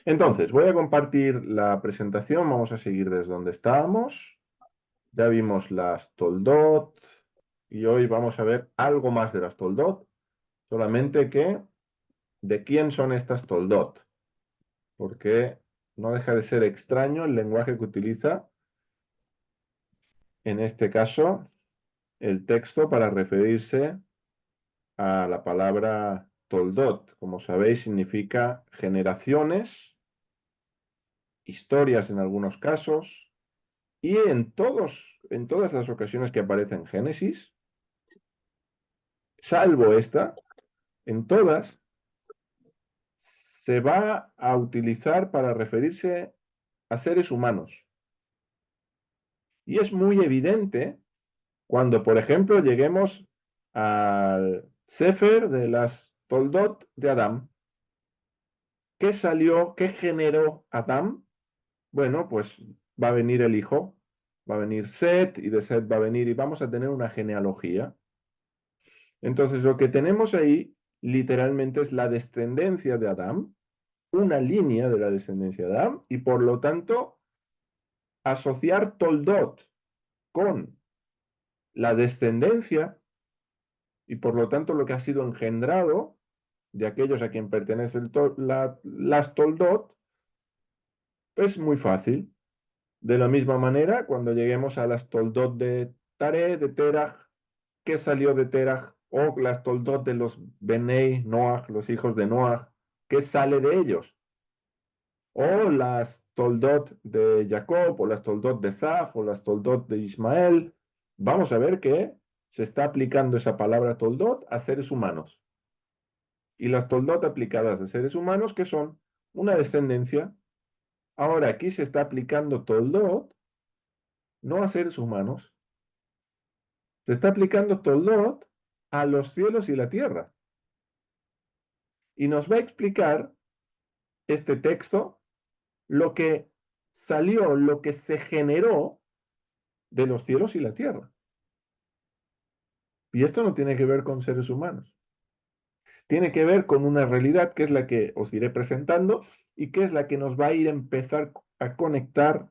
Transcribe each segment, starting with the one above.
Entonces, voy a compartir la presentación. Vamos a seguir desde donde estábamos. Ya vimos las Toldot y hoy vamos a ver algo más de las Toldot, solamente que de quién son estas Toldot, porque no deja de ser extraño el lenguaje que utiliza, en este caso, el texto para referirse a la palabra Toldot. Como sabéis, significa generaciones, historias en algunos casos, y en todas las ocasiones que aparece en Génesis, salvo esta, en todas, se va a utilizar para referirse a seres humanos. Y es muy evidente cuando, por ejemplo, lleguemos al Sefer de las Toldot de Adán. ¿Qué salió, qué generó Adán? Bueno, pues va a venir el hijo, va a venir Set, y de Set va a venir, y vamos a tener una genealogía. Entonces, lo que tenemos ahí literalmente es la descendencia de Adán, una línea de la descendencia de Adán, y por lo tanto, asociar Toldot con la descendencia, y por lo tanto lo que ha sido engendrado de aquellos a quien pertenece las Toldot, es muy fácil. De la misma manera, cuando lleguemos a las Toldot de Taré, de Terach, ¿qué salió de Terach? O las Toldot de los Benei Noach, los hijos de Noach, ¿qué sale de ellos? O las Toldot de Jacob, o las Toldot de Saf, o las Toldot de Ismael. Vamos a ver que se está aplicando esa palabra Toldot a seres humanos. Y las Toldot aplicadas a seres humanos, que son una descendencia. Ahora aquí se está aplicando Toldot no a seres humanos, se está aplicando Toldot a los cielos y la tierra. Y nos va a explicar este texto lo que salió, lo que se generó de los cielos y la tierra. Y esto no tiene que ver con seres humanos. Tiene que ver con una realidad que es la que os iré presentando y que es la que nos va a ir a empezar a conectar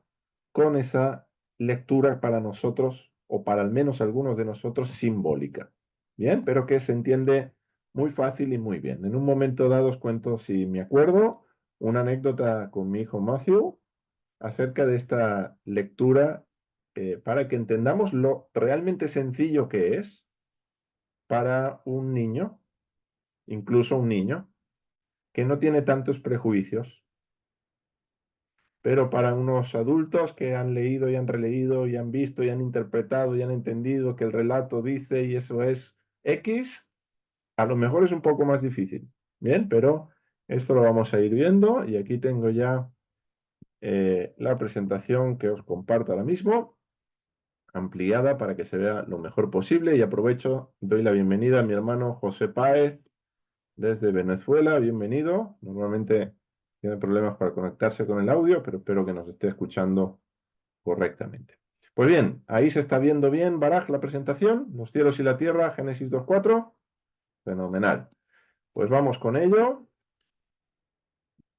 con esa lectura para nosotros, o para al menos algunos de nosotros, simbólica. Bien, pero que se entiende muy fácil y muy bien. En un momento dado os cuento, si me acuerdo, una anécdota con mi hijo Matthew acerca de esta lectura, para que entendamos lo realmente sencillo que es para un niño, incluso un niño, que no tiene tantos prejuicios, pero para unos adultos que han leído y han releído y han visto y han interpretado y han entendido que el relato dice y eso es X, a lo mejor es un poco más difícil. Bien, pero esto lo vamos a ir viendo y aquí tengo ya la presentación que os comparto ahora mismo, ampliada para que se vea lo mejor posible, y aprovecho, doy la bienvenida a mi hermano José Páez desde Venezuela. Bienvenido. Normalmente tiene problemas para conectarse con el audio, pero espero que nos esté escuchando correctamente. Pues bien, ahí se está viendo bien, Baraj, la presentación, los cielos y la tierra, Génesis 2.4. Fenomenal. Pues vamos con ello.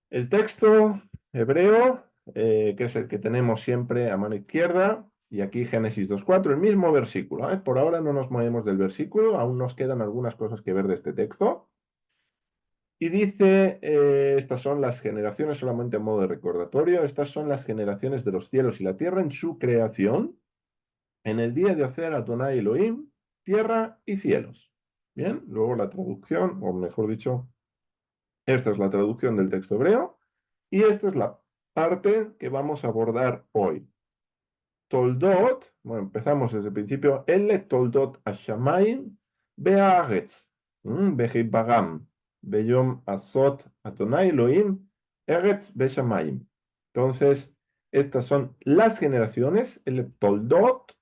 El texto hebreo, que es el que tenemos siempre a mano izquierda, y aquí Génesis 2.4, el mismo versículo. Por ahora no nos movemos del versículo, aún nos quedan algunas cosas que ver de este texto. Y dice, estas son las generaciones, solamente a modo de recordatorio, estas son las generaciones de los cielos y la tierra en su creación, en el día de hacer Adonai Elohim, tierra y cielos. Bien, luego la traducción, o mejor dicho, esta es la traducción del texto hebreo, y esta es la parte que vamos a abordar hoy. Toldot, bueno, empezamos desde el principio, Elle Toldot Hashamayim Be'aretz, Behibagam, Beyom Asot Adonai Elohim, Eretz Beshamayim. Entonces, estas son las generaciones, el Toldot,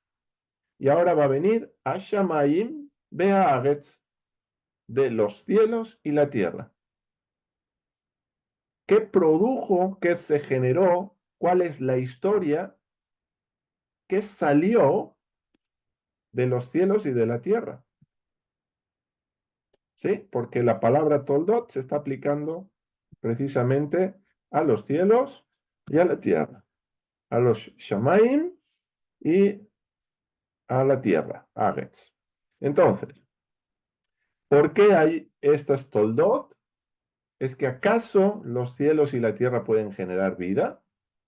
y ahora va a venir Hashamayim Be'aretz, de los cielos y la tierra. ¿Qué produjo, qué se generó, cuál es la historia que salió de los cielos y de la tierra? ¿Sí? Porque la palabra Toldot se está aplicando precisamente a los cielos y a la tierra, a los Shamaim y a la tierra, Aretz. Entonces, ¿por qué hay estas toldot? ¿Es que acaso los cielos y la tierra pueden generar vida?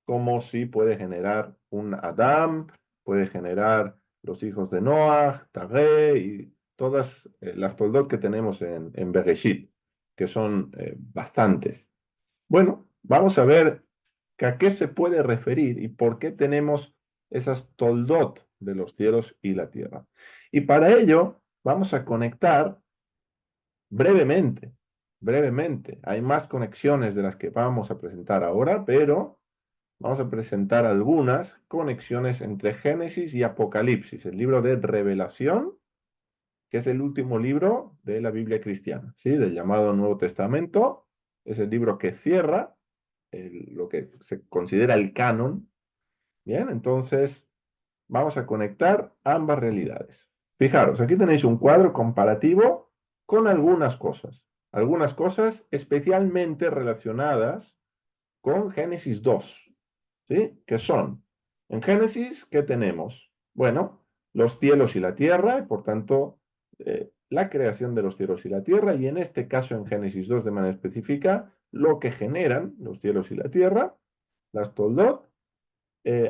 Como si puede generar un Adán, puede generar los hijos de Noah, Tagé y todas las toldot que tenemos en Bereshit, que son bastantes. Bueno, vamos a ver que a qué se puede referir y por qué tenemos esas toldot de los cielos y la tierra. Y para ello vamos a conectar brevemente, brevemente. Hay más conexiones de las que vamos a presentar ahora, pero vamos a presentar algunas conexiones entre Génesis y Apocalipsis, el libro de Revelación, que es el último libro de la Biblia cristiana, ¿sí? Del llamado Nuevo Testamento. Es el libro que cierra lo que se considera el canon. Bien, entonces vamos a conectar ambas realidades. Fijaros, aquí tenéis un cuadro comparativo con algunas cosas especialmente relacionadas con Génesis 2, ¿sí? Que son, en Génesis, ¿qué tenemos? Bueno, los cielos y la tierra, y por tanto, la creación de los cielos y la tierra, y en este caso en Génesis 2 de manera específica, lo que generan los cielos y la tierra, las toldot.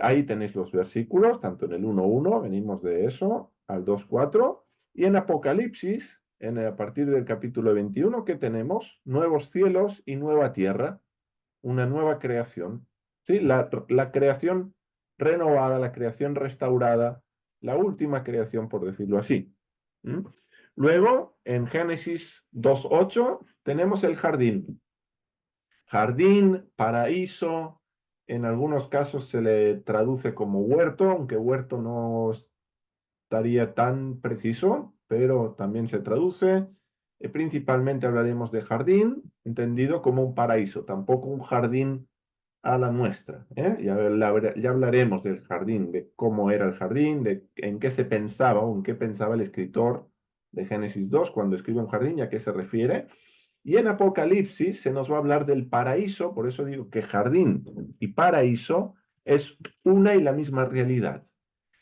Ahí tenéis los versículos, tanto en el 1:1, venimos de eso, al 2:4, y en Apocalipsis, a partir del capítulo 21, ¿qué tenemos? Nuevos cielos y nueva tierra, una nueva creación, ¿sí? La creación renovada, la creación restaurada, la última creación, por decirlo así. ¿Mm? Luego, en Génesis 2:8, tenemos el jardín. Jardín, paraíso, en algunos casos se le traduce como huerto, aunque huerto no estaría tan preciso, pero también se traduce. Principalmente hablaremos de jardín, entendido como un paraíso, tampoco un jardín a la nuestra, ¿eh? Ya hablaremos del jardín, de cómo era el jardín, de en qué se pensaba o en qué pensaba el escritor de Génesis 2 cuando escribe un jardín y a qué se refiere. Y en Apocalipsis se nos va a hablar del paraíso, por eso digo que jardín y paraíso es una y la misma realidad.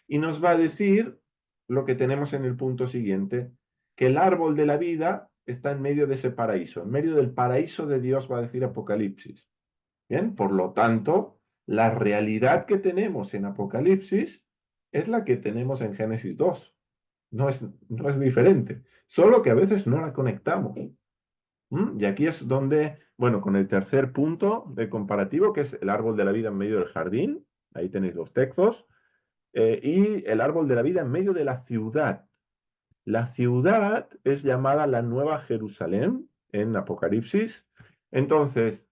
Y nos va a decir lo que tenemos en el punto siguiente, que el árbol de la vida está en medio de ese paraíso, en medio del paraíso de Dios, va a decir Apocalipsis. Bien, por lo tanto, la realidad que tenemos en Apocalipsis es la que tenemos en Génesis 2. No es diferente, solo que a veces no la conectamos. Y aquí es donde, bueno, con el tercer punto de comparativo, que es el árbol de la vida en medio del jardín, ahí tenéis los textos, y el árbol de la vida en medio de la ciudad. La ciudad es llamada la Nueva Jerusalén en Apocalipsis. Entonces,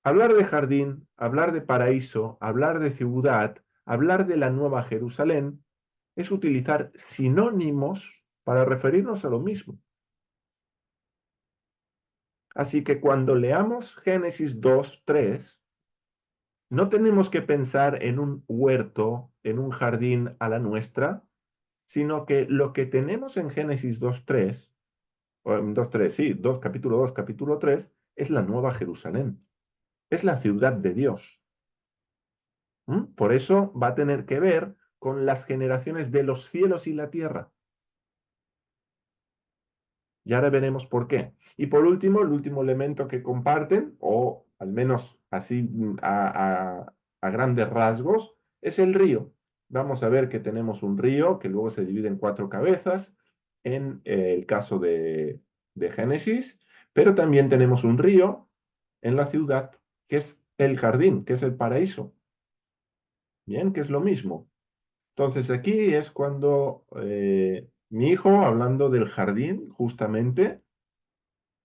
hablar de jardín, hablar de paraíso, hablar de ciudad, hablar de la Nueva Jerusalén, es utilizar sinónimos para referirnos a lo mismo. Así que cuando leamos Génesis 2:3, no tenemos que pensar en un huerto, en un jardín a la nuestra, sino que lo que tenemos en Génesis 2:3, o en 2:3, sí, capítulo 2, capítulo 3, es la Nueva Jerusalén, es la ciudad de Dios. Por eso va a tener que ver con las generaciones de los cielos y la tierra. Y ahora veremos por qué. Y por último, el último elemento que comparten, o al menos así a grandes rasgos, es el río. Vamos a ver que tenemos un río que luego se divide en 4 cabezas, en el caso de Génesis, pero también tenemos un río en la ciudad, que es el jardín, que es el paraíso. Bien, que es lo mismo. Entonces aquí es cuando mi hijo, hablando del jardín, justamente,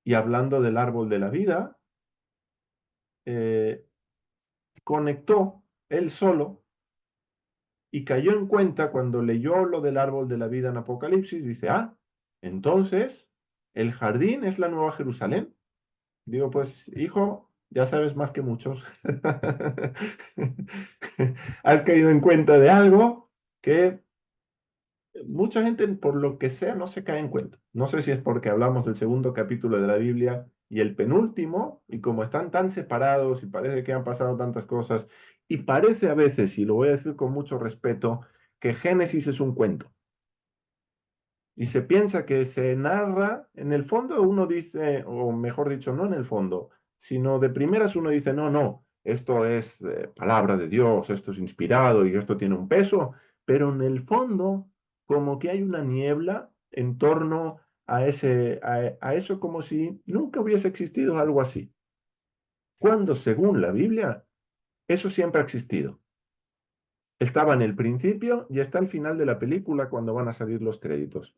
y hablando del árbol de la vida, eh, conectó él solo y cayó en cuenta cuando leyó lo del árbol de la vida en Apocalipsis, dice, entonces el jardín es la Nueva Jerusalén. Digo, pues hijo, ya sabes más que muchos. Has caído en cuenta de algo que mucha gente, por lo que sea, no se cae en cuenta. No sé si es porque hablamos del segundo capítulo de la Biblia y el penúltimo, y como están tan separados y parece que han pasado tantas cosas, y parece a veces, y lo voy a decir con mucho respeto, que Génesis es un cuento. Y se piensa que se narra, en el fondo uno dice, o mejor dicho, no en el fondo, sino de primeras uno dice, no, no, esto es palabra de Dios, esto es inspirado y esto tiene un peso, pero en el fondo como que hay una niebla en torno a eso como si nunca hubiese existido algo así. Cuando según la Biblia, eso siempre ha existido. Estaba en el principio y está al final de la película cuando van a salir los créditos.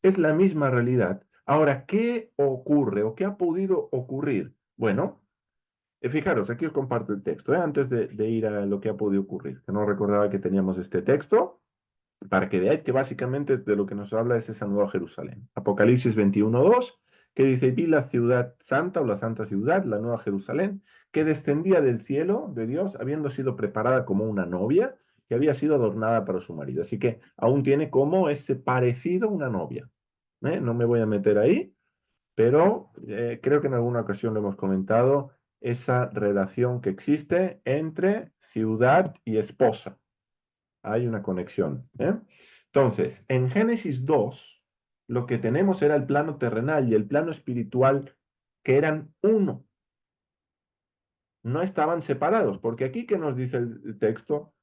Es la misma realidad. Ahora, ¿qué ocurre o qué ha podido ocurrir? Bueno, fijaros, aquí os comparto el texto, antes de ir a lo que ha podido ocurrir, que no recordaba que teníamos este texto, para que veáis que básicamente de lo que nos habla es esa nueva Jerusalén. Apocalipsis 21:2, que dice, vi la ciudad santa o la santa ciudad, la nueva Jerusalén, que descendía del cielo de Dios, habiendo sido preparada como una novia, que había sido adornada para su marido. Así que aún tiene como ese parecido a una novia. No me voy a meter ahí, pero creo que en alguna ocasión lo hemos comentado, esa relación que existe entre ciudad y esposa. Hay una conexión. Entonces, en Génesis 2, lo que tenemos era el plano terrenal y el plano espiritual que eran uno. No estaban separados, porque aquí que nos dice el texto,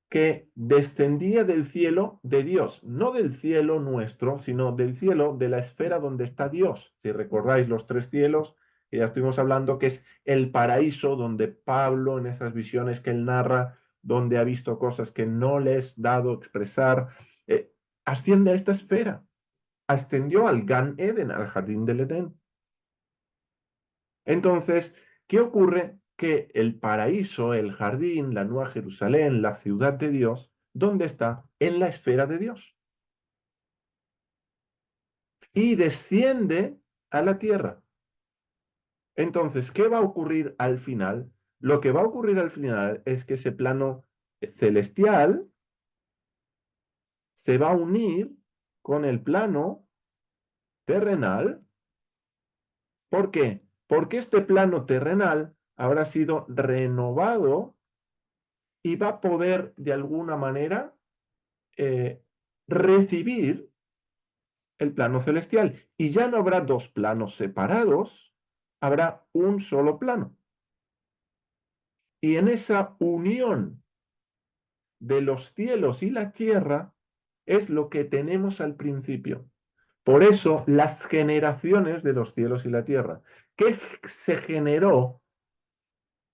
que descendía del cielo de Dios, no del cielo nuestro, sino del cielo de la esfera donde está Dios. Si recordáis los tres cielos, que ya estuvimos hablando, que es el paraíso donde Pablo, en esas visiones que él narra, donde ha visto cosas que no le es dado expresar, asciende a esta esfera, ascendió al Gan Eden, al jardín del Edén. Entonces, ¿qué ocurre? Que el paraíso, el jardín, la Nueva Jerusalén, la ciudad de Dios, ¿dónde está? En la esfera de Dios. Y desciende a la tierra. Entonces, ¿qué va a ocurrir al final? Lo que va a ocurrir al final es que ese plano celestial se va a unir con el plano terrenal. ¿Por qué? Porque este plano terrenal habrá sido renovado y va a poder de alguna manera recibir el plano celestial. Y ya no habrá dos planos separados, habrá un solo plano. Y en esa unión de los cielos y la tierra es lo que tenemos al principio. Por eso las generaciones de los cielos y la tierra. ¿Qué se generó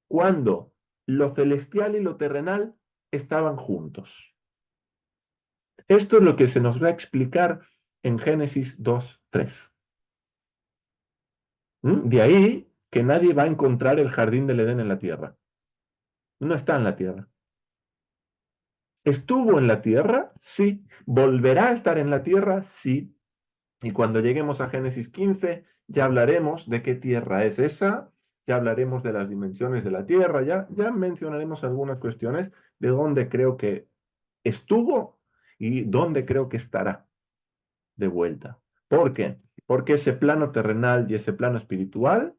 cuando lo celestial y lo terrenal estaban juntos? Esto es lo que se nos va a explicar en Génesis 2:3. De ahí que nadie va a encontrar el jardín del Edén en la tierra. No está en la tierra. ¿Estuvo en la tierra? Sí. ¿Volverá a estar en la tierra? Sí. Y cuando lleguemos a Génesis 15, ya hablaremos de qué tierra es esa, ya hablaremos de las dimensiones de la tierra, ya mencionaremos algunas cuestiones de dónde creo que estuvo y dónde creo que estará de vuelta. ¿Por qué? Porque ese plano terrenal y ese plano espiritual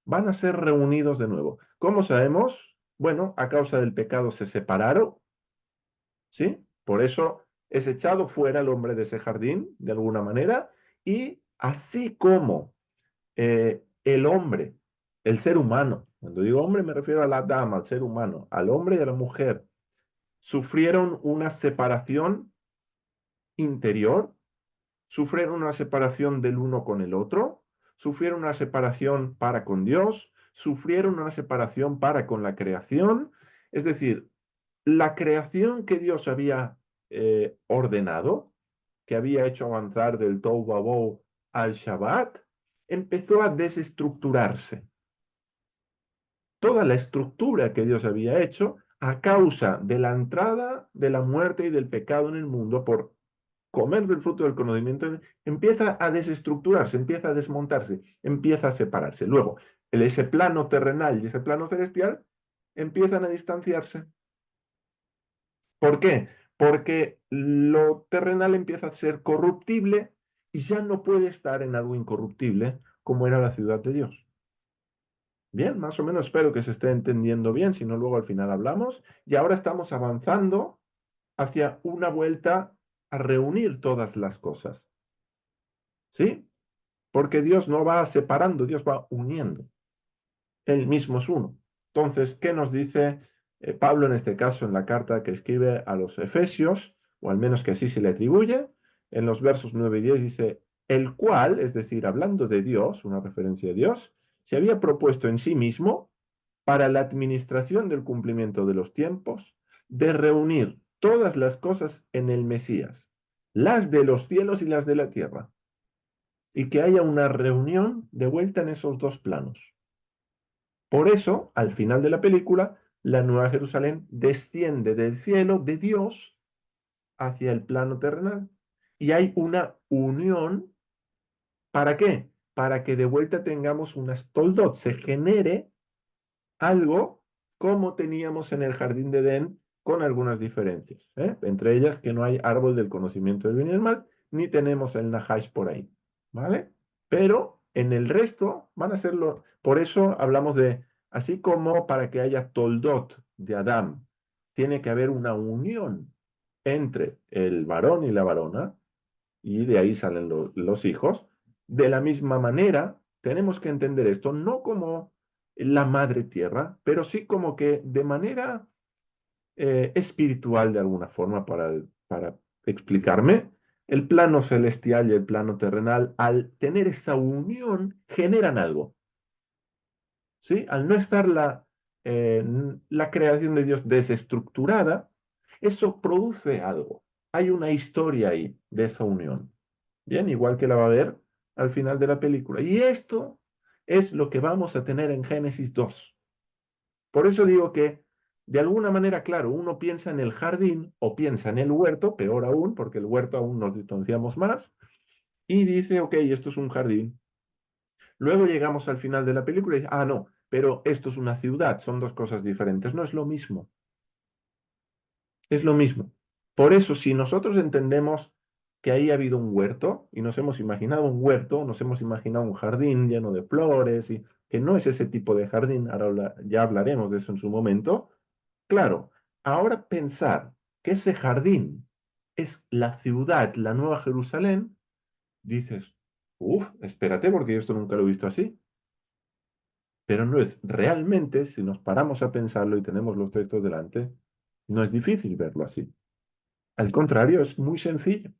van a ser reunidos de nuevo. ¿Cómo sabemos? Bueno, a causa del pecado se separaron, ¿sí? Por eso es echado fuera el hombre de ese jardín, de alguna manera, y así como el hombre, el ser humano, cuando digo hombre me refiero a la dama, al ser humano, al hombre y a la mujer, sufrieron una separación interior, sufrieron una separación del uno con el otro, sufrieron una separación para con Dios, sufrieron una separación para con la creación, es decir, la creación que Dios había ordenado, que había hecho avanzar del Tohu Bohu al Shabbat, empezó a desestructurarse. Toda la estructura que Dios había hecho a causa de la entrada de la muerte y del pecado en el mundo por comer del fruto del conocimiento, empieza a desestructurarse, empieza a desmontarse, empieza a separarse. Luego, ese plano terrenal y ese plano celestial empiezan a distanciarse. ¿Por qué? Porque lo terrenal empieza a ser corruptible y ya no puede estar en algo incorruptible, como era la ciudad de Dios. Bien, más o menos espero que se esté entendiendo bien, si no luego al final hablamos. Y ahora estamos avanzando hacia una vuelta a reunir todas las cosas. ¿Sí? Porque Dios no va separando, Dios va uniendo. Él mismo es uno. Entonces, ¿qué nos dice Pablo en este caso en la carta que escribe a los Efesios, o al menos que así se le atribuye? En los versos 9 y 10 dice, el cual, es decir, hablando de Dios, una referencia a Dios, se había propuesto en sí mismo para la administración del cumplimiento de los tiempos, de reunir todas las cosas en el Mesías, las de los cielos y las de la tierra, y que haya una reunión de vuelta en esos dos planos. Por eso, al final de la película, la Nueva Jerusalén desciende del cielo de Dios hacia el plano terrenal. Y hay una unión. ¿Para qué? Para que de vuelta tengamos unas toldot, se genere algo como teníamos en el jardín de Edén, con algunas diferencias, ¿eh? Entre ellas que no hay árbol del conocimiento del bien y del mal, ni tenemos el Nahash por ahí, ¿vale? Pero en el resto van a serlo, por eso hablamos de, así como para que haya toldot de Adán, tiene que haber una unión entre el varón y la varona, y de ahí salen los hijos. De la misma manera, tenemos que entender esto no como la madre tierra, pero sí como que de manera espiritual de alguna forma, para explicarme, el plano celestial y el plano terrenal, al tener esa unión, generan algo. ¿Sí? Al no estar la creación de Dios desestructurada, eso produce algo. Hay una historia ahí de esa unión. Bien, igual que la va a ver al final de la película. Y esto es lo que vamos a tener en Génesis 2. Por eso digo que, de alguna manera, claro, uno piensa en el jardín o piensa en el huerto, peor aún, porque el huerto aún nos distanciamos más, y dice, ok, esto es un jardín. Luego llegamos al final de la película y dice, ah, no, pero esto es una ciudad, son dos cosas diferentes. No es lo mismo, es lo mismo. Por eso, si nosotros entendemos que ahí ha habido un huerto y nos hemos imaginado un huerto, nos hemos imaginado un jardín lleno de flores y que no es ese tipo de jardín, ahora ya hablaremos de eso en su momento. Claro, ahora pensar que ese jardín es la ciudad, la Nueva Jerusalén, dices, uff, espérate porque yo esto nunca lo he visto así. Pero no es realmente, si nos paramos a pensarlo y tenemos los textos delante, no es difícil verlo así. Al contrario, es muy sencillo.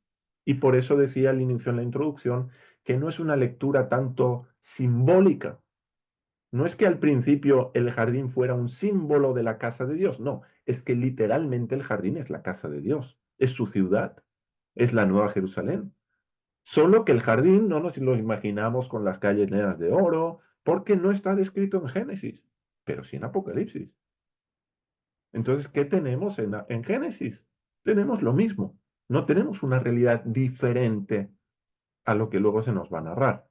Y por eso decía al inicio en la introducción que no es una lectura tanto simbólica. No es que al principio el jardín fuera un símbolo de la casa de Dios, no, es que literalmente el jardín es la casa de Dios, es su ciudad, es la Nueva Jerusalén. Solo que el jardín no nos lo imaginamos con las calles llenas de oro, porque no está descrito en Génesis, pero sí en Apocalipsis. Entonces, ¿qué tenemos en Génesis? Tenemos lo mismo. No tenemos una realidad diferente a lo que luego se nos va a narrar.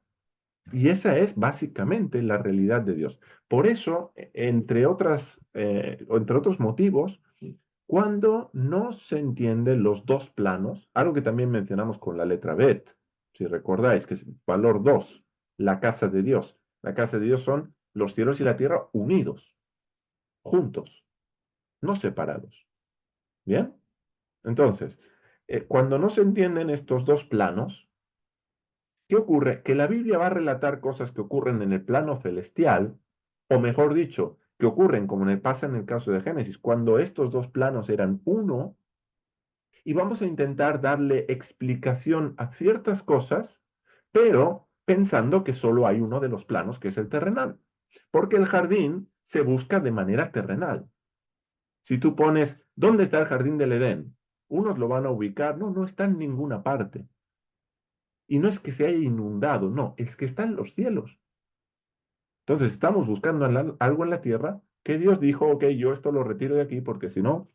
Y esa es básicamente la realidad de Dios. Por eso, entre otros motivos, cuando no se entienden los dos planos, algo que también mencionamos con la letra Bet, si recordáis, que es valor 2, la casa de Dios. La casa de Dios son los cielos y la tierra unidos, juntos, no separados. ¿Bien? Entonces, cuando no se entienden estos dos planos, ¿qué ocurre? Que la Biblia va a relatar cosas que ocurren en el plano celestial, o mejor dicho, que ocurren como pasa en el caso de Génesis, cuando estos dos planos eran uno, y vamos a intentar darle explicación a ciertas cosas, pero pensando que solo hay uno de los planos, que es el terrenal, porque el jardín se busca de manera terrenal. Si tú pones, ¿dónde está el jardín del Edén? Unos lo van a ubicar, no, no está en ninguna parte. Y no es que se haya inundado, no, es que está en los cielos. Entonces estamos buscando algo en la tierra que Dios dijo, ok, yo esto lo retiro de aquí porque si no,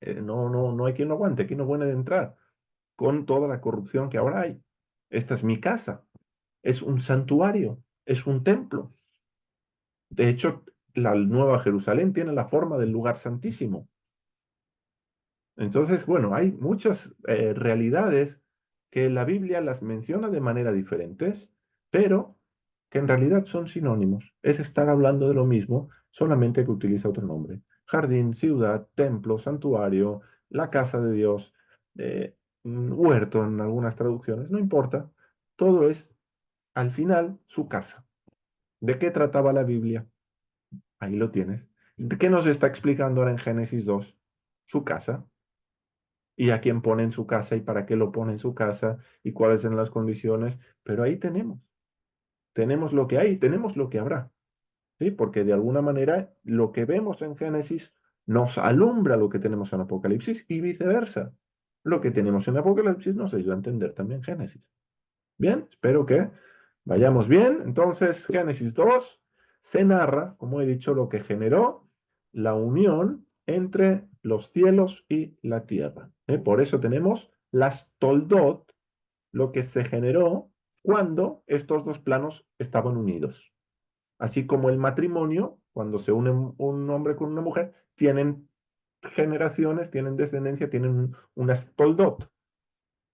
no hay quien lo aguante, aquí no puede entrar con toda la corrupción que ahora hay. Esta es mi casa, es un santuario, es un templo. De hecho, la Nueva Jerusalén tiene la forma del lugar santísimo. Entonces, bueno, hay muchas realidades que la Biblia las menciona de manera diferentes, pero que en realidad son sinónimos. Es estar hablando de lo mismo, solamente que utiliza otro nombre. Jardín, ciudad, templo, santuario, la casa de Dios, huerto en algunas traducciones, no importa. Todo es, al final, su casa. ¿De qué trataba la Biblia? Ahí lo tienes. ¿De qué nos está explicando ahora en Génesis 2? Su casa. Y a quién pone en su casa y para qué lo pone en su casa y cuáles son las condiciones. Pero ahí tenemos lo que hay, tenemos lo que habrá. ¿Sí? Porque de alguna manera lo que vemos en Génesis nos alumbra lo que tenemos en Apocalipsis y viceversa. Lo que tenemos en Apocalipsis nos ayuda a entender también Génesis. Bien, espero que vayamos bien. Entonces, Génesis 2 se narra, como he dicho, lo que generó la unión entre los cielos y la tierra. Por eso tenemos las toldot, lo que se generó cuando estos dos planos estaban unidos. Así como el matrimonio, cuando se une un hombre con una mujer, tienen generaciones, tienen descendencia, tienen unas toldot.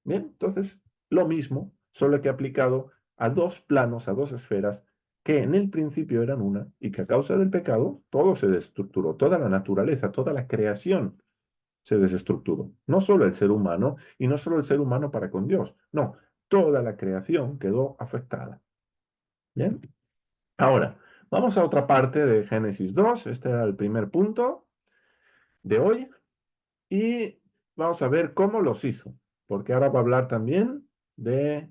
Bien, entonces lo mismo, solo que aplicado a dos planos, a dos esferas, que en el principio eran una y que a causa del pecado todo se desestructuró, toda la naturaleza, toda la creación se desestructuró. No solo el ser humano y no solo el ser humano para con Dios, no, toda la creación quedó afectada. Bien, ahora vamos a otra parte de Génesis 2, este era el primer punto de hoy. Y vamos a ver cómo los hizo, porque ahora va a hablar también de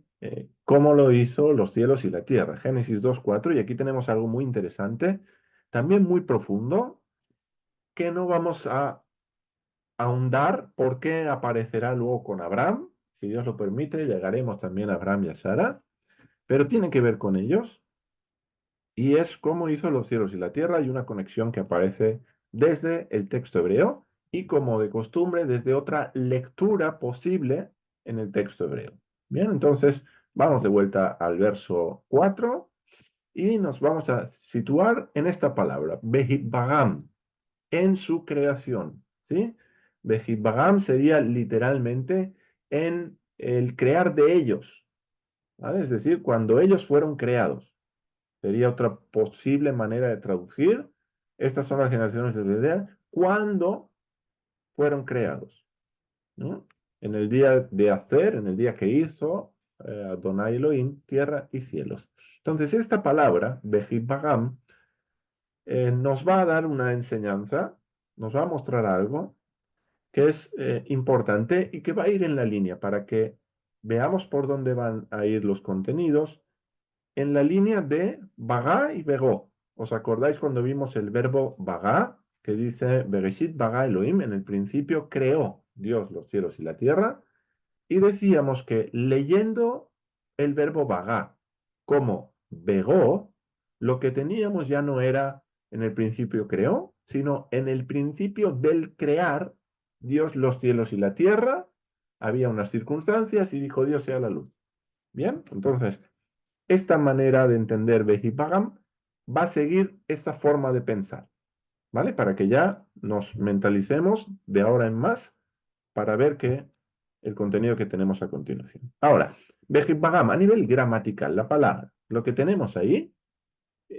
cómo lo hizo los cielos y la tierra. Génesis 2:4, y aquí tenemos algo muy interesante, también muy profundo, que no vamos a ahondar porque aparecerá luego con Abraham. Si Dios lo permite, llegaremos también a Abraham y a Sara, pero tiene que ver con ellos. Y es cómo hizo los cielos y la tierra. Hay una conexión que aparece desde el texto hebreo y como de costumbre desde otra lectura posible en el texto hebreo. Bien, entonces vamos de vuelta al verso 4 y nos vamos a situar en esta palabra, Behibagam, en su creación. ¿Sí? Behibagam sería literalmente en el crear de ellos, ¿vale? Es decir, cuando ellos fueron creados. Sería otra posible manera de traducir. Estas son las generaciones de Bedea cuando fueron creados, ¿no? En el día de hacer, en el día que hizo Adonai Elohim, tierra y cielos. Entonces, esta palabra, Behibagam, nos va a dar una enseñanza, nos va a mostrar algo que es importante y que va a ir en la línea para que veamos por dónde van a ir los contenidos en la línea de bagá y begó. ¿Os acordáis cuando vimos el verbo bagá, que dice Bereshit bagá Elohim, en el principio creó Dios los cielos y la tierra? Y decíamos que leyendo el verbo bagá como begó, lo que teníamos ya no era en el principio creó, sino en el principio del crear Dios los cielos y la tierra, había unas circunstancias y dijo Dios sea la luz. Bien, entonces esta manera de entender Behipagam va a seguir esa forma de pensar, ¿vale? Para que ya nos mentalicemos de ahora en más para ver el contenido que tenemos a continuación. Ahora, Behipagam a nivel gramatical, la palabra, lo que tenemos ahí,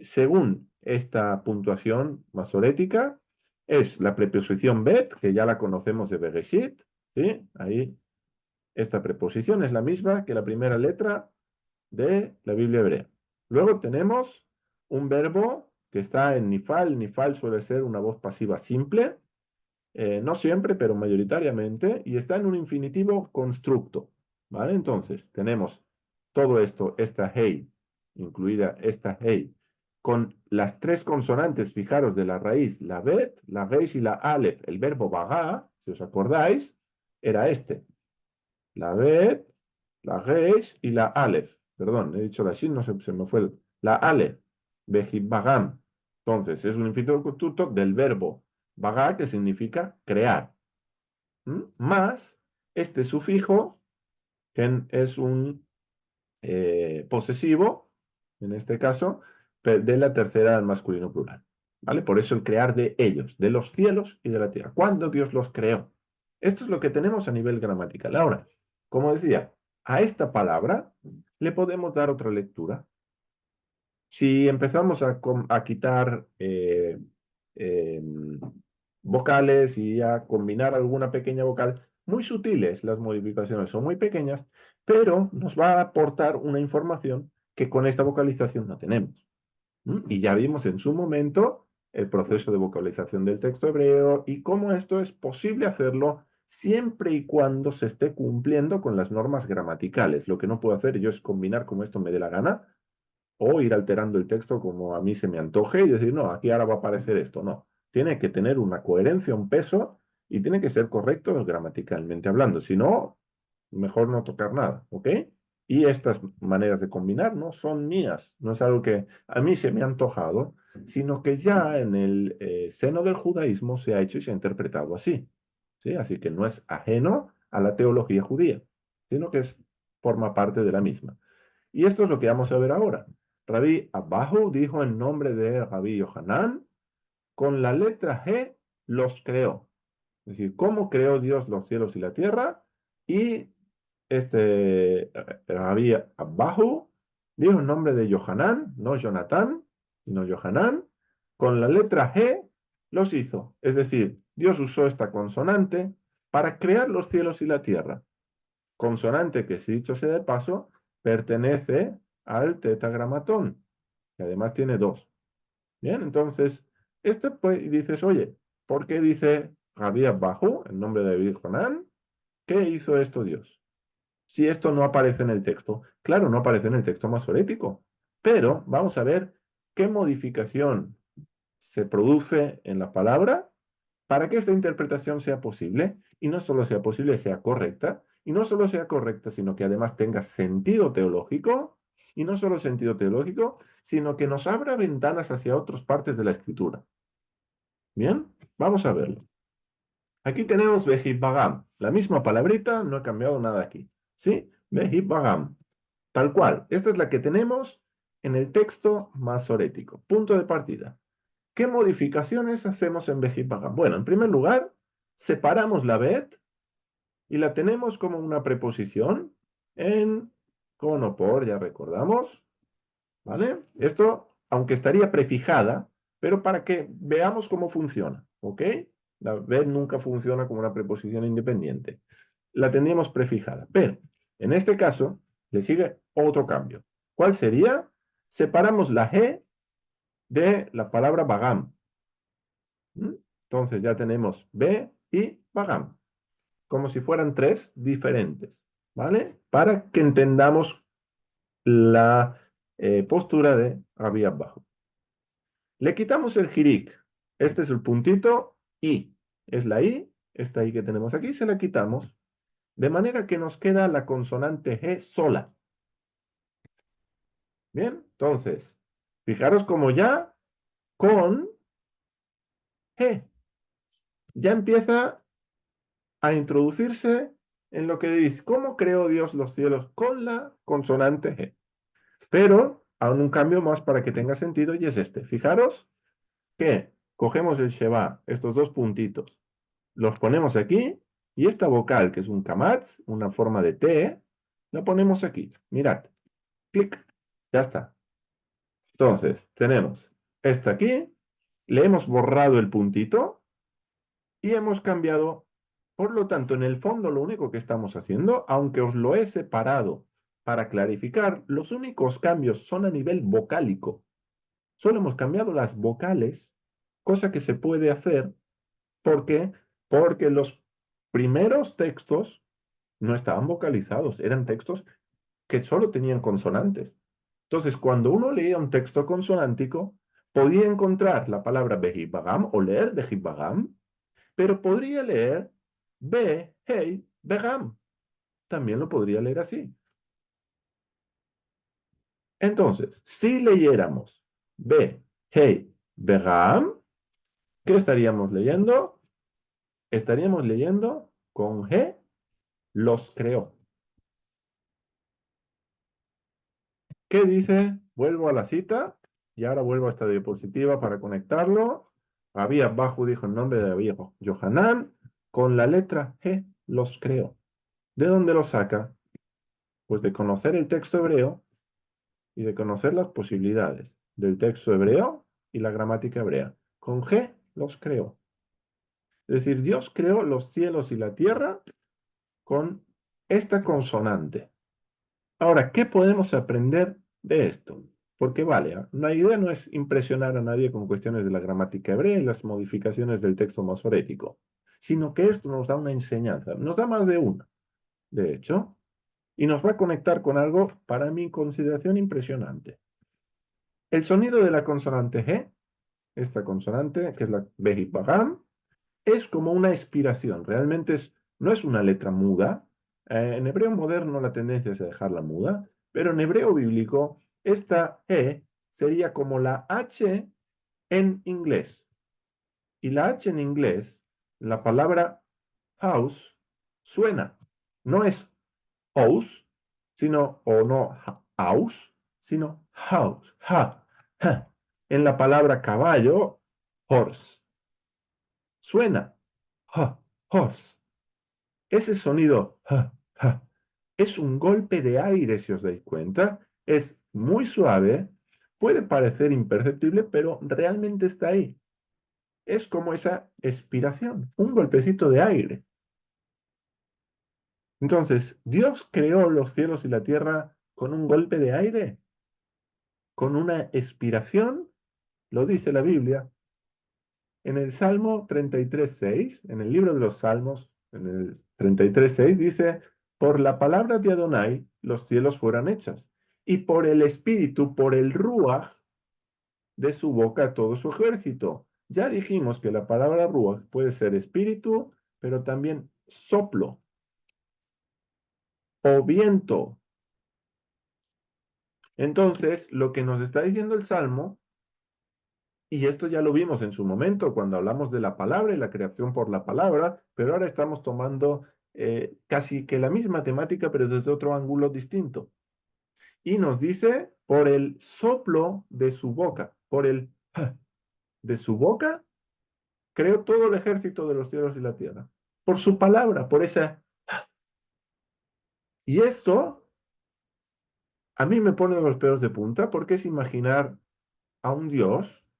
según esta puntuación masorética, es la preposición bet, que ya la conocemos de Bereshit, ¿sí? Ahí, esta preposición es la misma que la primera letra de la Biblia hebrea. Luego tenemos un verbo que está en nifal. Nifal suele ser una voz pasiva simple, no siempre, pero mayoritariamente, y está en un infinitivo constructo. ¿Vale? Entonces, tenemos todo esto, esta hey, incluida esta hey, con las tres consonantes, fijaros, de la raíz, la bet, la reis y la alef. El verbo bagá, si os acordáis, era este. La bet, la reis y la alef. Perdón, he dicho la shin, no sé, se me fue la alef. Behibagam. Entonces, es un infinitivo constructo del verbo bagá, que significa crear. Más este sufijo, que es un posesivo, en este caso, de la tercera del masculino plural. ¿Vale? Por eso el crear de ellos, de los cielos y de la tierra. ¿Cuándo Dios los creó? Esto es lo que tenemos a nivel gramatical. Ahora, como decía, a esta palabra le podemos dar otra lectura. Si empezamos a quitar vocales y a combinar alguna pequeña vocal, muy sutiles las modificaciones, son muy pequeñas, pero nos va a aportar una información que con esta vocalización no tenemos. Y ya vimos en su momento el proceso de vocalización del texto hebreo y cómo esto es posible hacerlo siempre y cuando se esté cumpliendo con las normas gramaticales. Lo que no puedo hacer yo es combinar como esto me dé la gana o ir alterando el texto como a mí se me antoje y decir, no, aquí ahora va a aparecer esto. No, tiene que tener una coherencia, un peso y tiene que ser correcto gramaticalmente hablando. Si no, mejor no tocar nada, ¿ok? Y estas maneras de combinar no son mías, no es algo que a mí se me ha antojado, sino que ya en el seno del judaísmo se ha hecho y se ha interpretado así, ¿sí? Así que no es ajeno a la teología judía, sino que forma parte de la misma. Y esto es lo que vamos a ver ahora. Rabí Abahu dijo en nombre de Rabí Yohanan, con la letra G los creó. Es decir, ¿cómo creó Dios los cielos y la tierra? Y Rabí Abahu dijo en nombre de Yohanan, no Jonatán, sino Yohanan, con la letra G los hizo. Es decir, Dios usó esta consonante para crear los cielos y la tierra. Consonante que, si dicho sea de paso, pertenece al tetragramatón, que además tiene dos. Bien, entonces, pues dices, oye, ¿por qué dice Rabí Abahu, en nombre de David Jonán? ¿Qué hizo esto Dios? Si esto no aparece en el texto, claro, no aparece en el texto masorético, pero vamos a ver qué modificación se produce en la palabra para que esta interpretación sea posible, y no solo sea posible, sea correcta, y no solo sea correcta, sino que además tenga sentido teológico, y no solo sentido teológico, sino que nos abra ventanas hacia otras partes de la escritura. Bien, vamos a verlo. Aquí tenemos Behib Bagam, la misma palabrita, no he cambiado nada aquí. ¿Sí? Behib Bagam, tal cual. Esta es la que tenemos en el texto masorético. Punto de partida. ¿Qué modificaciones hacemos en Behib Bagam? Bueno, en primer lugar, separamos la bet y la tenemos como una preposición en con o por, ya recordamos, ¿vale? Esto, aunque estaría prefijada, pero para que veamos cómo funciona, ¿ok? La bet nunca funciona como una preposición independiente. La tendríamos prefijada, pero en este caso le sigue otro cambio. ¿Cuál sería? Separamos la G de la palabra bagam. Entonces ya tenemos B y bagam, como si fueran tres diferentes, ¿vale? Para que entendamos la postura de Rabí Abajo. Le quitamos el jirik. Este es el puntito I. Es la I, esta I que tenemos aquí, se la quitamos. De manera que nos queda la consonante G sola. Bien, entonces, fijaros como ya con G ya empieza a introducirse en lo que dice, ¿cómo creó Dios los cielos? Con la consonante G. Pero aún un cambio más para que tenga sentido y es este. Fijaros que cogemos el Sheba, estos dos puntitos, los ponemos aquí y esta vocal, que es un kamatz, una forma de T, la ponemos aquí. Mirad, clic, ya está. Entonces, tenemos esta aquí, le hemos borrado el puntito y hemos cambiado. Por lo tanto, en el fondo lo único que estamos haciendo, aunque os lo he separado para clarificar, los únicos cambios son a nivel vocálico. Solo hemos cambiado las vocales, cosa que se puede hacer porque, porque los primeros textos no estaban vocalizados, eran textos que solo tenían consonantes. Entonces, cuando uno leía un texto consonántico, podía encontrar la palabra Behibagam o leer Behibagam, pero podría leer Be, Hey, Begam. También lo podría leer así. Entonces, si leyéramos Be, Hey, Begam, ¿qué estaríamos leyendo? Estaríamos leyendo con G, los creó. ¿Qué dice? Vuelvo a la cita y ahora vuelvo a esta diapositiva para conectarlo. Rabí Abajo dijo en nombre de Rabí Yohanan, con la letra G los creó. ¿De dónde lo saca? Pues de conocer el texto hebreo y de conocer las posibilidades. del texto hebreo y la gramática hebrea. Con G los creó. Es decir, Dios creó los cielos y la tierra con esta consonante. Ahora, ¿qué podemos aprender de esto? Porque vale, la idea no es impresionar a nadie con cuestiones de la gramática hebrea y las modificaciones del texto masorético, sino que esto nos da una enseñanza, nos da más de una, de hecho, y nos va a conectar con algo, para mi consideración, impresionante. El sonido de la consonante G, esta consonante, que es la Behibagam, es como una expiración, realmente no es una letra muda. En hebreo moderno la tendencia es a dejarla muda, pero en hebreo bíblico esta E sería como la H en inglés. Y la H en inglés, la palabra house, suena. No es house, sino, o no house, sino house, ha. En la palabra caballo, horse. Suena, horse. Ese sonido es un golpe de aire, si os dais cuenta. Es muy suave, puede parecer imperceptible, pero realmente está ahí. Es como esa expiración, un golpecito de aire. Entonces, ¿Dios creó los cielos y la tierra con un golpe de aire? ¿Con una expiración? Lo dice la Biblia. En el Salmo 33:6, en el libro de los Salmos, en el 33:6, dice, por la palabra de Adonai los cielos fueron hechas, y por el espíritu, por el ruaj de su boca todo su ejército. Ya dijimos que la palabra ruaj puede ser espíritu, pero también soplo o viento. Entonces, lo que nos está diciendo el Salmo, y esto ya lo vimos en su momento cuando hablamos de la palabra y la creación por la palabra, pero ahora estamos tomando casi que la misma temática, pero desde otro ángulo distinto. Y nos dice, por el soplo de su boca, por el de su boca, creó todo el ejército de los cielos y la tierra. Por su palabra, por esa. Y esto a mí me pone los pelos de punta porque es imaginar a un Dios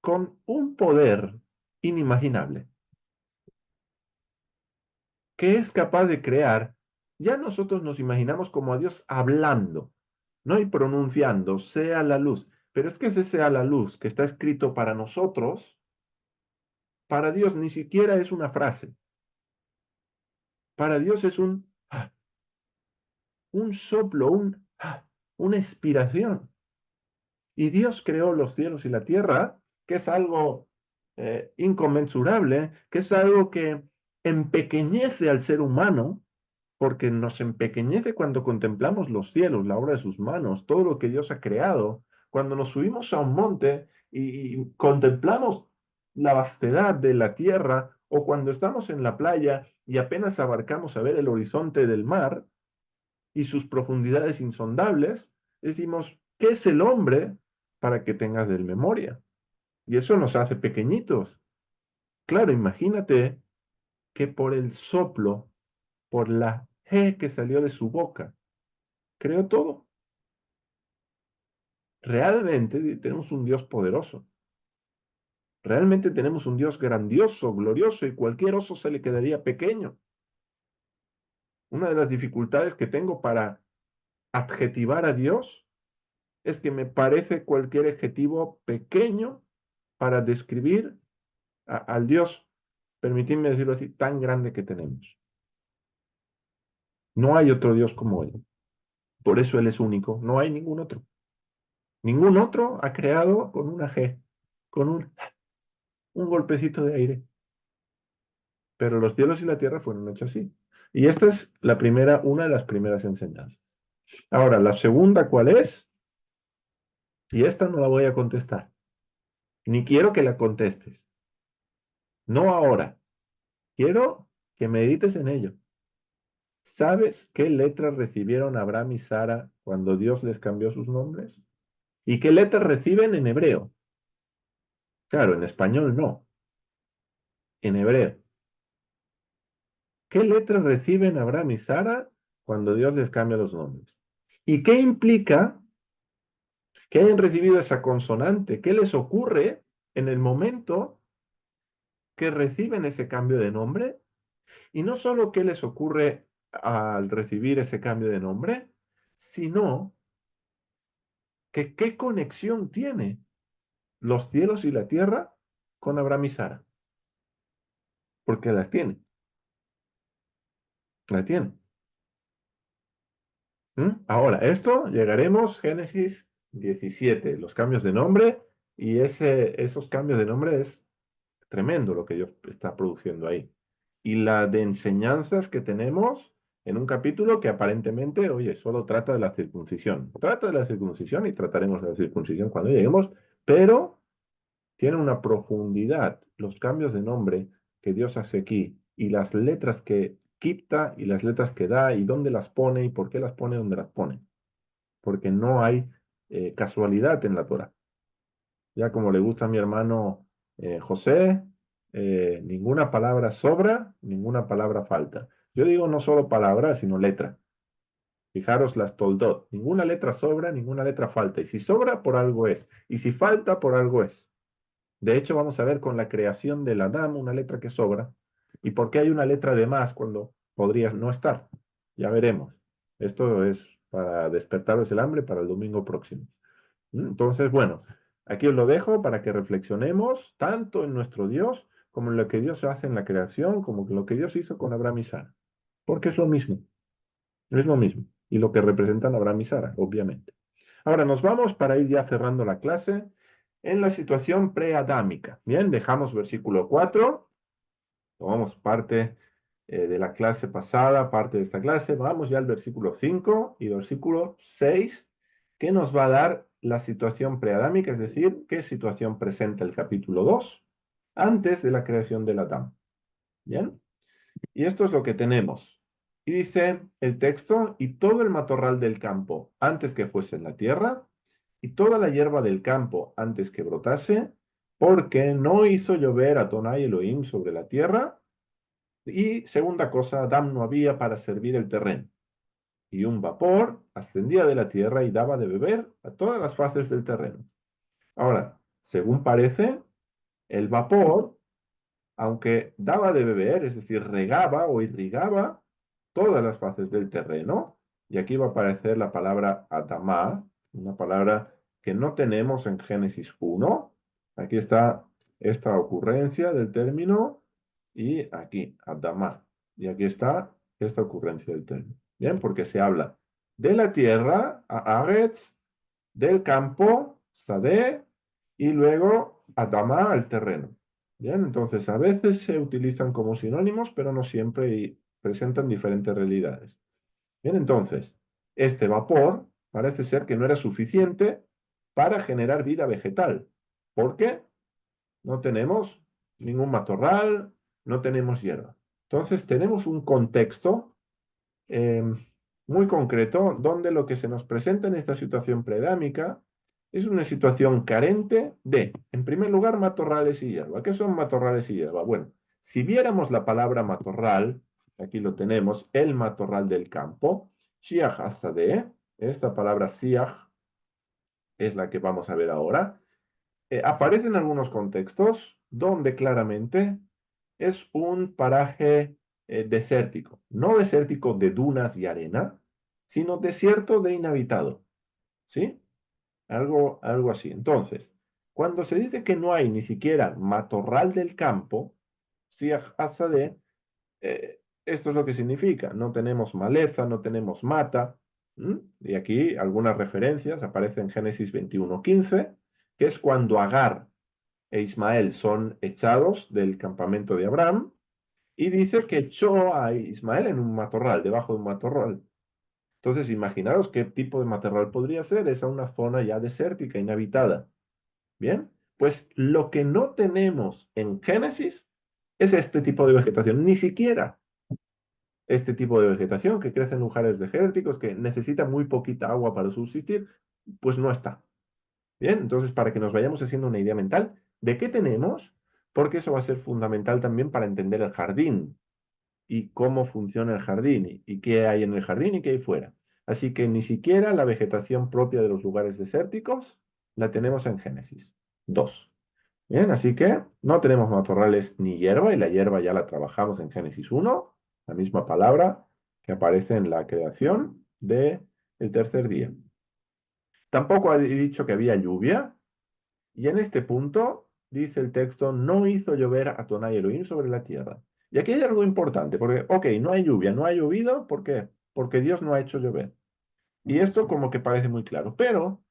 con un poder inimaginable, que es capaz de crear. Ya nosotros nos imaginamos como a Dios hablando, ¿no? Y pronunciando, sea la luz. Pero es que ese sea la luz que está escrito para nosotros, para Dios ni siquiera es una frase. Para Dios es un soplo, una expiración. Y Dios creó los cielos y la tierra, que es algo inconmensurable, que es algo que empequeñece al ser humano, porque nos empequeñece cuando contemplamos los cielos, la obra de sus manos, todo lo que Dios ha creado. Cuando nos subimos a un monte y contemplamos la vastedad de la tierra, o cuando estamos en la playa y apenas abarcamos a ver el horizonte del mar y sus profundidades insondables, decimos, ¿qué es el hombre para que tengas de él memoria? Y eso nos hace pequeñitos. Claro, imagínate que por el soplo, por la G que salió de su boca, creó todo. Realmente tenemos un Dios poderoso. Realmente tenemos un Dios grandioso, glorioso, y cualquier oso se le quedaría pequeño. Una de las dificultades que tengo para adjetivar a Dios es que me parece cualquier adjetivo pequeño para describir al Dios, permitidme decirlo así, tan grande que tenemos. No hay otro Dios como Él. Por eso Él es único. No hay ningún otro. Ningún otro ha creado con una G, con un golpecito de aire. Pero los cielos y la tierra fueron hechos así. Y esta es la primera, una de las primeras enseñanzas. Ahora, la segunda, ¿cuál es? Y esta no la voy a contestar. Ni quiero que la contestes. No ahora. Quiero que medites en ello. ¿Sabes qué letras recibieron Abraham y Sara cuando Dios les cambió sus nombres? ¿Y qué letras reciben en hebreo? Claro, en español no, en hebreo. ¿Qué letras reciben Abraham y Sara cuando Dios les cambia los nombres? ¿Y qué implica que hayan recibido esa consonante. ¿Qué les ocurre en el momento que reciben ese cambio de nombre? Y no solo qué les ocurre al recibir ese cambio de nombre, sino que qué conexión tiene los cielos y la tierra con Abraham y Sara. Porque las tiene, la tiene. Ahora, esto llegaremos, Génesis 17, los cambios de nombre, y esos cambios de nombre es tremendo lo que Dios está produciendo ahí. Y la de enseñanzas que tenemos en un capítulo que aparentemente, oye, solo trata de la circuncisión. Trata de la circuncisión y trataremos de la circuncisión cuando lleguemos, pero tiene una profundidad los cambios de nombre que Dios hace aquí y las letras que quita y las letras que da y dónde las pone y por qué las pone donde las pone. Porque no hay casualidad en la Torah. Ya como le gusta a mi hermano José, ninguna palabra sobra, ninguna palabra falta. Yo digo no solo palabra, sino letra. Fijaros las toldot. Ninguna letra sobra, ninguna letra falta. Y si sobra, por algo es. Y si falta, por algo es. De hecho, vamos a ver con la creación del Adán una letra que sobra. ¿Y por qué hay una letra de más cuando podría no estar? Ya veremos. Esto es para despertaros el hambre para el domingo próximo. Entonces, bueno, aquí os lo dejo para que reflexionemos tanto en nuestro Dios como en lo que Dios hace en la creación, como en lo que Dios hizo con Abraham y Sara. Porque es lo mismo. Es lo mismo. Y lo que representan Abraham y Sara, obviamente. Ahora nos vamos para ir ya cerrando la clase en la situación preadámica. Bien, dejamos versículo 4, tomamos parte de la clase pasada, parte de esta clase, vamos ya al versículo 5 y versículo 6, que nos va a dar la situación preadámica, es decir, qué situación presenta el capítulo 2 antes de la creación del Adán. Bien, y esto es lo que tenemos. Y dice el texto, y todo el matorral del campo antes que fuese en la tierra, y toda la hierba del campo antes que brotase, porque no hizo llover Adonai Elohim sobre la tierra. Y segunda cosa, Adán no había para servir el terreno. Y un vapor ascendía de la tierra y daba de beber a todas las fases del terreno. Ahora, según parece, el vapor, aunque daba de beber, es decir, regaba o irrigaba todas las fases del terreno, y aquí va a aparecer la palabra Adamá, una palabra que no tenemos en Génesis 1. Aquí está esta ocurrencia del término, y aquí, Adamá. Y aquí está esta ocurrencia del término. Bien, porque se habla de la tierra, Haaretz, del campo, Sadeh, y luego Adamá, al terreno. Bien, entonces a veces se utilizan como sinónimos, pero no siempre y presentan diferentes realidades. Bien, entonces, este vapor parece ser que no era suficiente para generar vida vegetal. ¿Por qué? No tenemos ningún matorral, no tenemos hierba. Entonces, tenemos un contexto eh, muy concreto donde lo que se nos presenta en esta situación predámica es una situación carente de, en primer lugar, matorrales y hierba. ¿Qué son matorrales y hierba? Bueno, si viéramos la palabra matorral, aquí lo tenemos, el matorral del campo, shiach hasadeh, esta palabra shiach es la que vamos a ver ahora, aparece en algunos contextos donde claramente es un paraje desértico, no desértico de dunas y arena, sino desierto de inhabitado, ¿sí? Algo así. Entonces, cuando se dice que no hay ni siquiera matorral del campo, Siach Hasadeh, esto es lo que significa. No tenemos maleza, no tenemos mata. Y aquí algunas referencias aparecen en Génesis 21:15, que es cuando Agar e Ismael son echados del campamento de Abraham, y dice que echó a Ismael en un matorral, debajo de un matorral. Entonces, imaginaros qué tipo de matorral podría ser. Esa una zona ya desértica, inhabitada. Bien, pues lo que no tenemos en Génesis es este tipo de vegetación, ni siquiera este tipo de vegetación que crece en lugares desérticos, que necesita muy poquita agua para subsistir, pues no está. Bien, entonces para que nos vayamos haciendo una idea mental de qué tenemos, porque eso va a ser fundamental también para entender el jardín y cómo funciona el jardín y qué hay en el jardín y qué hay fuera. Así que ni siquiera la vegetación propia de los lugares desérticos la tenemos en Génesis 2. Bien, así que no tenemos matorrales ni hierba, y la hierba ya la trabajamos en Génesis 1, la misma palabra que aparece en la creación del tercer día. Tampoco ha dicho que había lluvia, y en este punto dice el texto, no hizo llover Adonai Elohim sobre la tierra. Y aquí hay algo importante, porque, ok, no hay lluvia, no ha llovido, ¿por qué? Porque Dios no ha hecho llover. Y esto como que parece muy claro, pero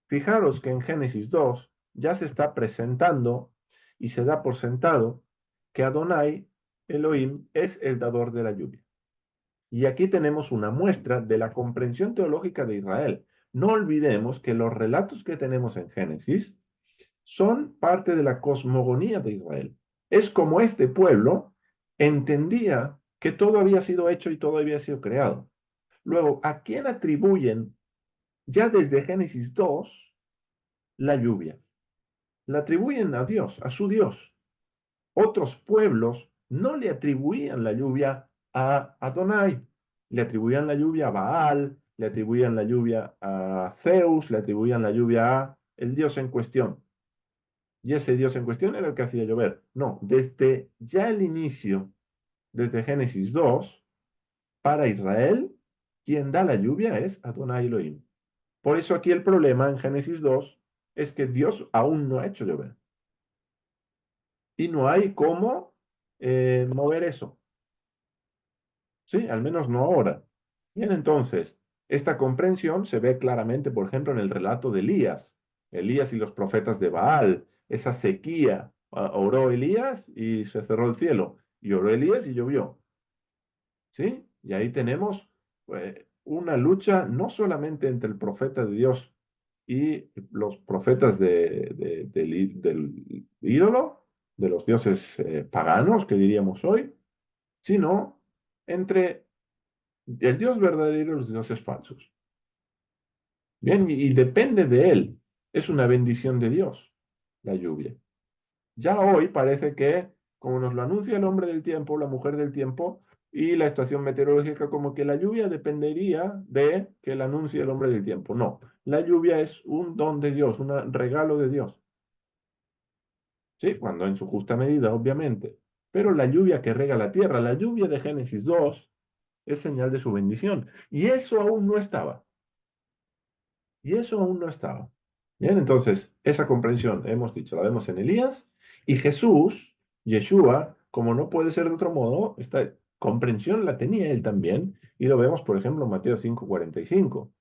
fijaros que en Génesis 2 ya se está presentando y se da por sentado que Adonai Elohim es el dador de la lluvia. Y aquí tenemos una muestra de la comprensión teológica de Israel. No olvidemos que los relatos que tenemos en Génesis son parte de la cosmogonía de Israel. Es como este pueblo entendía que todo había sido hecho y todo había sido creado. Luego, ¿a quién atribuyen ya desde Génesis 2 la lluvia? La atribuyen a Dios, a su Dios. Otros pueblos no le atribuían la lluvia a Adonai, le atribuían la lluvia a Baal, le atribuían la lluvia a Zeus, le atribuían la lluvia a el Dios en cuestión. Y ese Dios en cuestión era el que hacía llover. No, desde ya el inicio, desde Génesis 2, para Israel, quien da la lluvia es Adonai Elohim. Por eso aquí el problema en Génesis 2 es que Dios aún no ha hecho llover. Y no hay cómo mover eso. Sí, al menos no ahora. Bien, entonces, esta comprensión se ve claramente, por ejemplo, en el relato de Elías. Elías y los profetas de Baal, esa sequía. Oró Elías y se cerró el cielo. Y oró Elías y llovió. ¿Sí? Y ahí tenemos una lucha no solamente entre el profeta de Dios y los profetas del ídolo, de los dioses paganos, que diríamos hoy, sino entre el Dios verdadero y los dioses falsos. Bien, y depende de él. Es una bendición de Dios, la lluvia. Ya hoy parece que, como nos lo anuncia el hombre del tiempo, la mujer del tiempo y la estación meteorológica, como que la lluvia dependería de que la anuncie el hombre del tiempo. No, la lluvia es un don de Dios, un regalo de Dios. Sí, cuando en su justa medida, obviamente. Pero la lluvia que rega la tierra, la lluvia de Génesis 2, es señal de su bendición. Y eso aún no estaba. Y eso aún no estaba. Bien, entonces, esa comprensión, hemos dicho, la vemos en Elías, y Jesús, Yeshua, como no puede ser de otro modo, esta comprensión la tenía él también, y lo vemos, por ejemplo, en Mateo 5:45.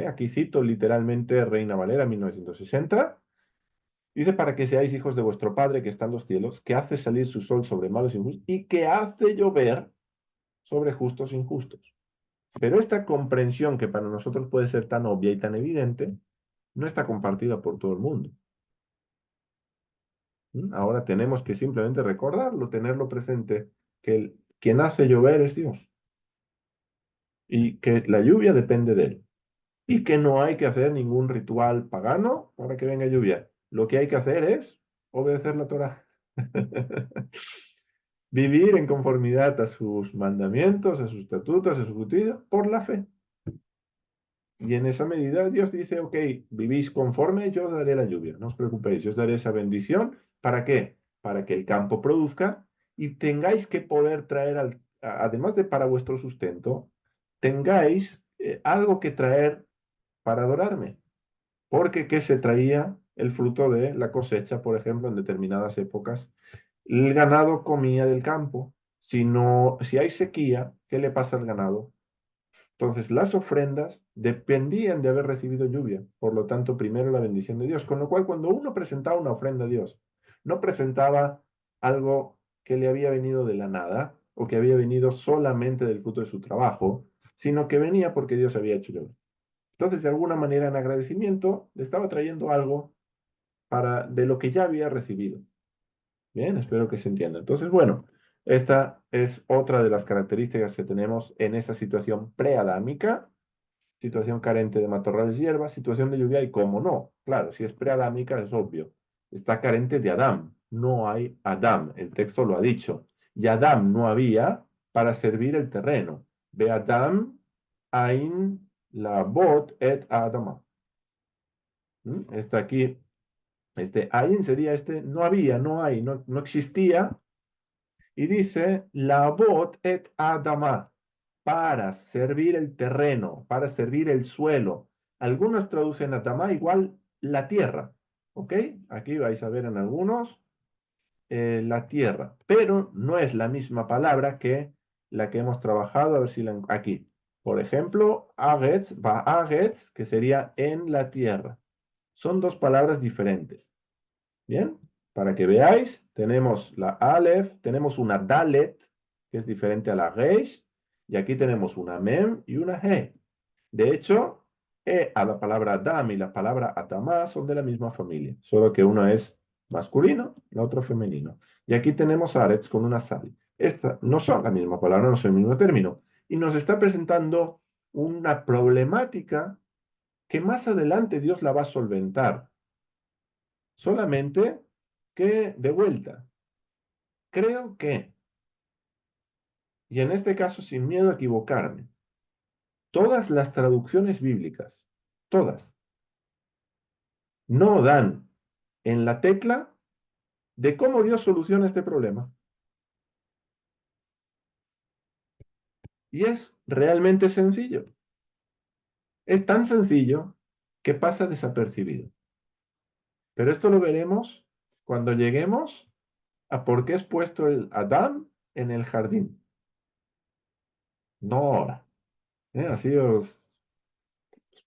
Aquí cito literalmente Reina Valera 1960. Dice, para que seáis hijos de vuestro Padre que está en los cielos, que hace salir su sol sobre malos e injustos, y que hace llover sobre justos e injustos. Pero esta comprensión que para nosotros puede ser tan obvia y tan evidente, no está compartida por todo el mundo. Ahora tenemos que simplemente recordarlo, tenerlo presente, que quien hace llover es Dios y que la lluvia depende de él y que no hay que hacer ningún ritual pagano para que venga lluvia. Lo que hay que hacer es obedecer la Torá. Vivir en conformidad a sus mandamientos, a sus estatutos, a sus judíos, por la fe. Y en esa medida Dios dice, ok, vivís conforme, yo os daré la lluvia, no os preocupéis, yo os daré esa bendición. ¿Para qué? Para que el campo produzca y tengáis que poder traer, además de para vuestro sustento, tengáis algo que traer para adorarme. Porque ¿qué se traía? El fruto de la cosecha, por ejemplo, en determinadas épocas. El ganado comía del campo. Si hay sequía, ¿qué le pasa al ganado? Entonces, las ofrendas dependían de haber recibido lluvia, por lo tanto, primero la bendición de Dios. Con lo cual, cuando uno presentaba una ofrenda a Dios, no presentaba algo que le había venido de la nada o que había venido solamente del fruto de su trabajo, sino que venía porque Dios había hecho lluvia. Entonces, de alguna manera, en agradecimiento, le estaba trayendo algo de lo que ya había recibido. Bien, espero que se entienda. Entonces, bueno, esta es otra de las características que tenemos en esa situación preadámica, situación carente de matorrales y hierbas, situación de lluvia y cómo no. Claro, si es preadámica es obvio. Está carente de Adán. No hay Adán. El texto lo ha dicho. Y Adán no había para servir el terreno. Ve Adán, Ain, la bot et Adama. Está aquí, ayin sería no había, no hay, no existía. Y dice, labot et adama, para servir el terreno, para servir el suelo. Algunos traducen adama igual la tierra, ¿ok? Aquí vais a ver en algunos la tierra, pero no es la misma palabra que la que hemos trabajado, a ver si aquí. Por ejemplo, agetz, ba'agetz, que sería en la tierra. Son dos palabras diferentes. Bien, para que veáis, tenemos la Aleph, tenemos una Dalet, que es diferente a la Reish, y aquí tenemos una Mem y una He. De hecho, a la palabra Adam y la palabra Atamá son de la misma familia, solo que uno es masculino, la otra femenino. Y aquí tenemos Aretz con una Sal. Estas no son la misma palabra, no son el mismo término. Y nos está presentando una problemática que más adelante Dios la va a solventar. Solamente que, de vuelta, creo que, y en este caso sin miedo a equivocarme, todas las traducciones bíblicas, todas, no dan en la tecla de cómo Dios soluciona este problema. Y es realmente sencillo. Es tan sencillo que pasa desapercibido. Pero esto lo veremos cuando lleguemos a por qué es puesto el Adán en el jardín. No ahora. Así os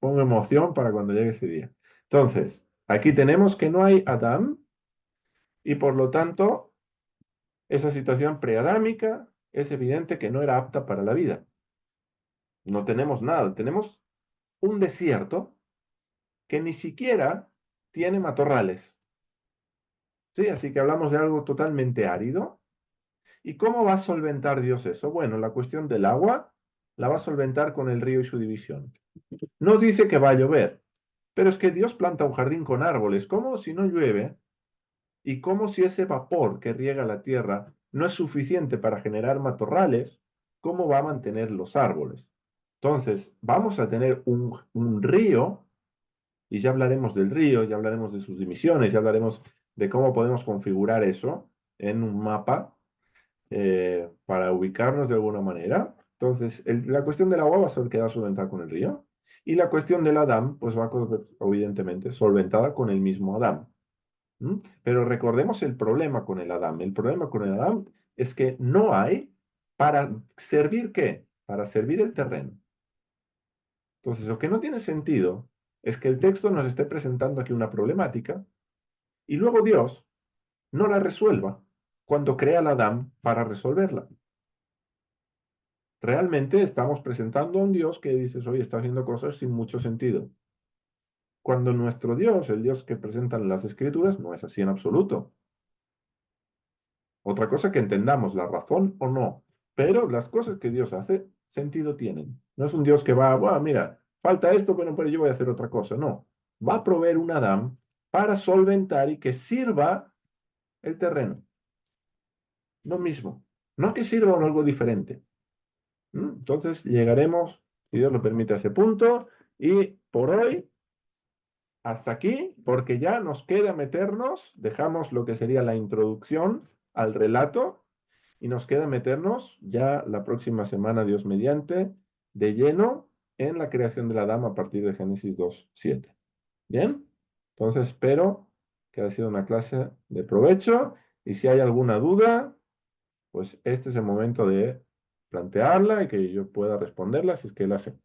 pongo emoción para cuando llegue ese día. Entonces, aquí tenemos que no hay Adán y por lo tanto esa situación preadámica es evidente que no era apta para la vida. No tenemos nada, tenemos un desierto que ni siquiera tiene matorrales. ¿Sí? Así que hablamos de algo totalmente árido. ¿Y cómo va a solventar Dios eso? Bueno, la cuestión del agua la va a solventar con el río y su división. No dice que va a llover, pero es que Dios planta un jardín con árboles. ¿Cómo si no llueve? ¿Y cómo si ese vapor que riega la tierra no es suficiente para generar matorrales? ¿Cómo va a mantener los árboles? Entonces, vamos a tener un río, y ya hablaremos del río, ya hablaremos de sus divisiones, ya hablaremos de cómo podemos configurar eso en un mapa para ubicarnos de alguna manera. Entonces, la cuestión del agua va a ser quedar solventada con el río, y la cuestión del Adán, pues va a evidentemente solventada con el mismo Adán. Pero recordemos el problema con el Adán. El problema con el Adán es que no hay para servir ¿qué? Para servir el terreno. Entonces, lo que no tiene sentido es que el texto nos esté presentando aquí una problemática y luego Dios no la resuelva cuando crea al Adán para resolverla. Realmente estamos presentando a un Dios que dices, oye, está haciendo cosas sin mucho sentido. Cuando nuestro Dios, el Dios que presentan las Escrituras, no es así en absoluto. Otra cosa que entendamos la razón o no, pero las cosas que Dios hace sentido tienen. No es un Dios que va, bueno, mira, falta esto, bueno, pero yo voy a hacer otra cosa. No, va a proveer un Adán para solventar y que sirva el terreno. Lo mismo, no que sirva algo diferente. Entonces llegaremos, si Dios lo permite, a ese punto y por hoy hasta aquí, porque ya nos queda meternos, dejamos lo que sería la introducción al relato. Y nos queda meternos ya la próxima semana, Dios mediante, de lleno en la creación de la dama a partir de Génesis 2:7. ¿Bien? Entonces espero que haya sido una clase de provecho y si hay alguna duda, pues este es el momento de plantearla y que yo pueda responderla si es que la sé.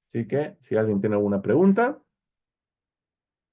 Así que si alguien tiene alguna pregunta,